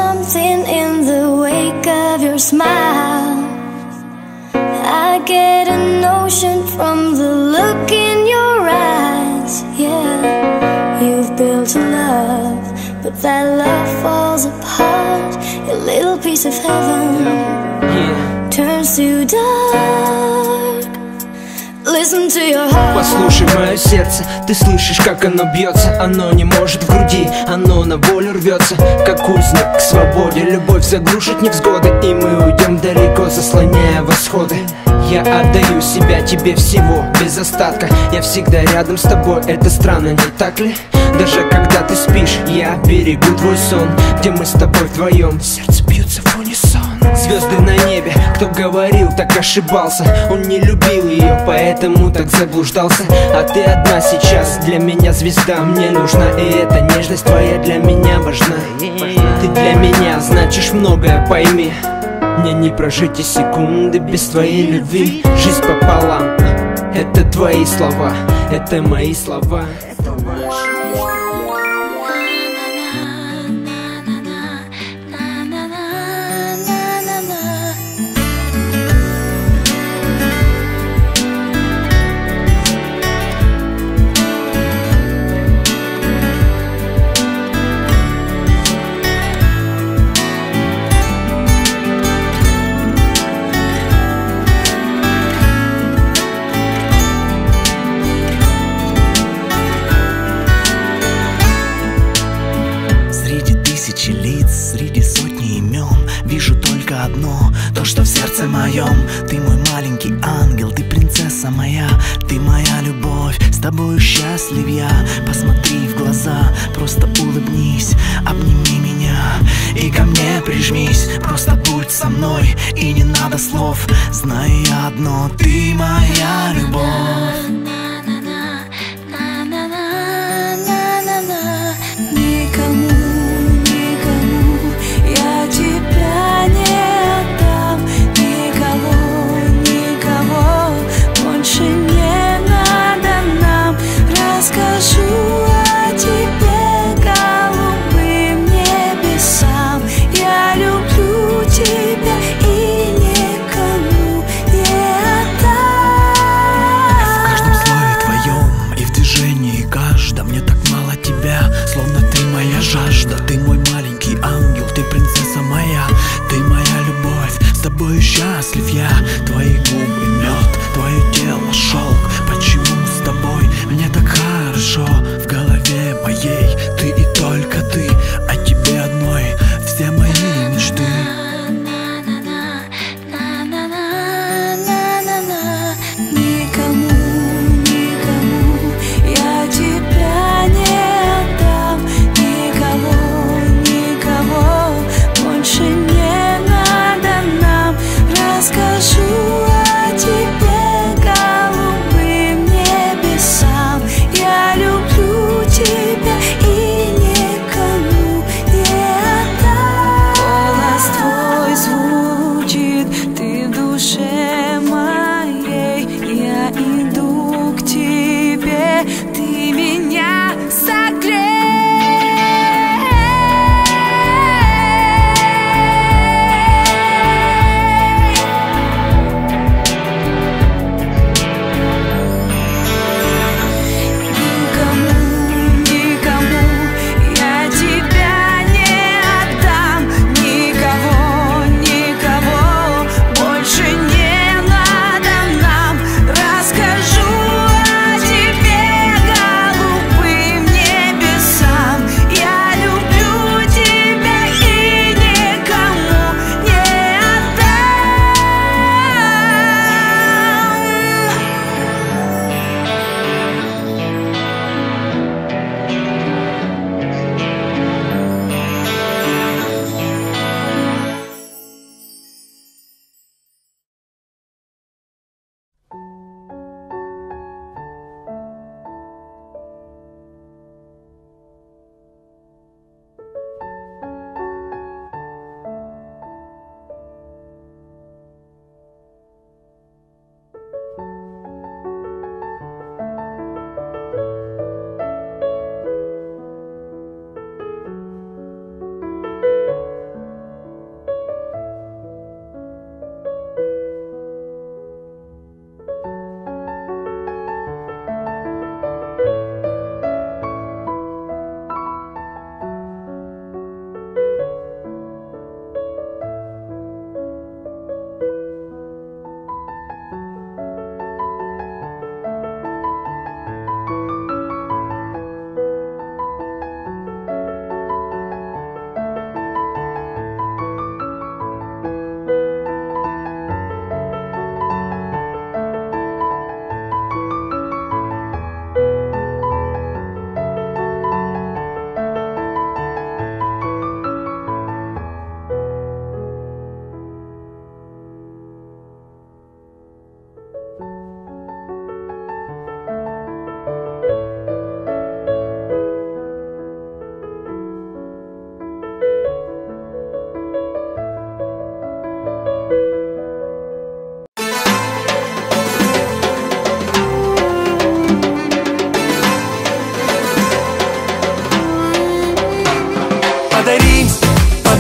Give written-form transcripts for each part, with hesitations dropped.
something in the wake of your smile. I get a notion from the look in your eyes. Yeah, you've built a love, but that love falls apart. Your little piece of heaven turns to dark. Listen to your heart. Послушай мое сердце, ты слышишь, как оно бьется. Оно не может в груди, оно на волю рвется, как узник к свободе. Любовь заглушит невзгоды, и мы уйдем далеко, заслоняя восходы. Я отдаю себя тебе всего, без остатка. Я всегда рядом с тобой, это странно, не так ли? Даже когда ты спишь, я берегу твой сон, где мы с тобой вдвоем, сердце бьется в унисон. Звезды на небе, кто говорил, так ошибался. Он не любил ее, поэтому так заблуждался. А ты одна сейчас, для меня звезда, мне нужна. И эта нежность твоя для меня важна. Ты для меня значишь многое, пойми. Мне не прожить и секунды без твоей любви. Жизнь пополам, это твои слова, это мои слова. Среди сотни имен вижу только одно, то, что в сердце моем. Ты мой маленький ангел, ты принцесса моя, ты моя любовь, с тобою счастлив я. Посмотри в глаза, просто улыбнись, обними меня и ко мне прижмись. Просто будь со мной, и не надо слов. Знаю я одно, ты моя любовь. Жажда, ты мой маленький ангел, ты принцесса моя, ты моя любовь, с тобой счастлив я. Твои губы мед, твое тело шелк. Почему с тобой мне так хорошо? В голове моей ты и только ты, о тебе одной все мои мечты. Скажу о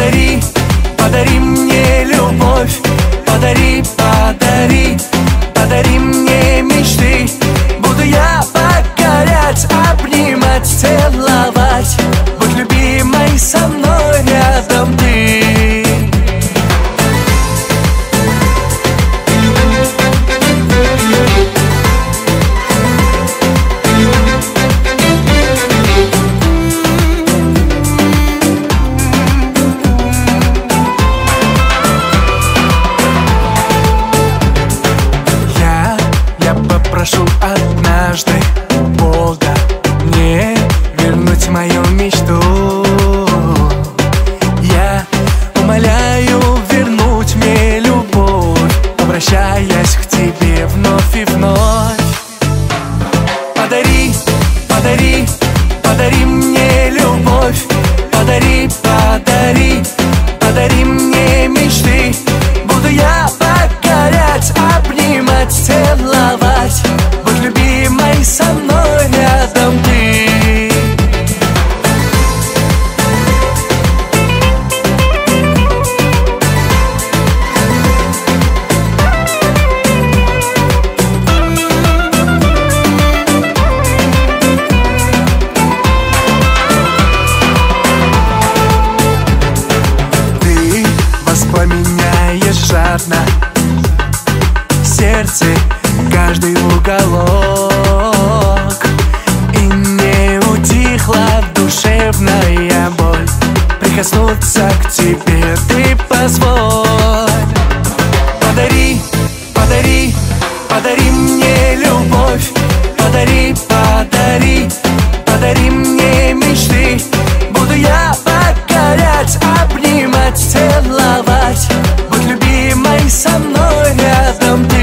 Подари, подари мне любовь, подари, подари, подари мне мечты. Буду я покорять, обнимать, целовать. Будь любимой со мной, рядом ты. Прошу однажды Бога не вернуть мою мечту. Я умоляю вернуть мне любовь, обращаясь к тебе вновь и вновь. Подари, подари, подари мне любовь, подари, подари, подари мне мечты. Буду я покорять, обнимать, целовать. Будь любимой со мной, рядом ты. Ты воспламеняешь жадно сердце, каждый уголок, и не утихла душевная боль. Прикоснуться к тебе ты позволь. Подари, подари, подари мне любовь, подари, подари, подари мне мечты. Буду я покорять, обнимать, целовать. Будь любимой со мной, рядом ты.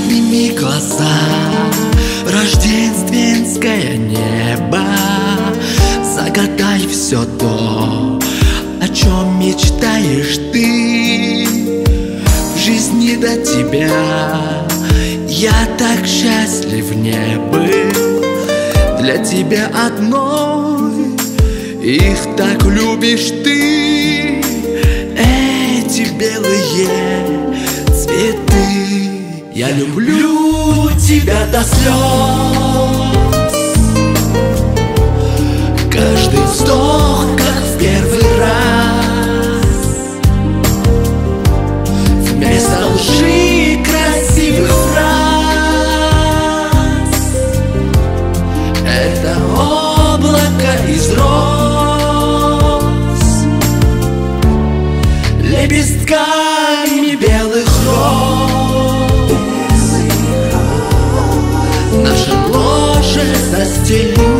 Подними глаза, рождественское небо, загадай все то, о чем мечтаешь ты. В жизни до тебя я так счастлив не был. Для тебя одной их так любишь ты. Эти белые цветы. Я люблю тебя до слез. Каждый вздох, как в первый раз. Вместо лжи красивых фраз. Это облако из роз, лепестками белых роз. Наше ложе застелить.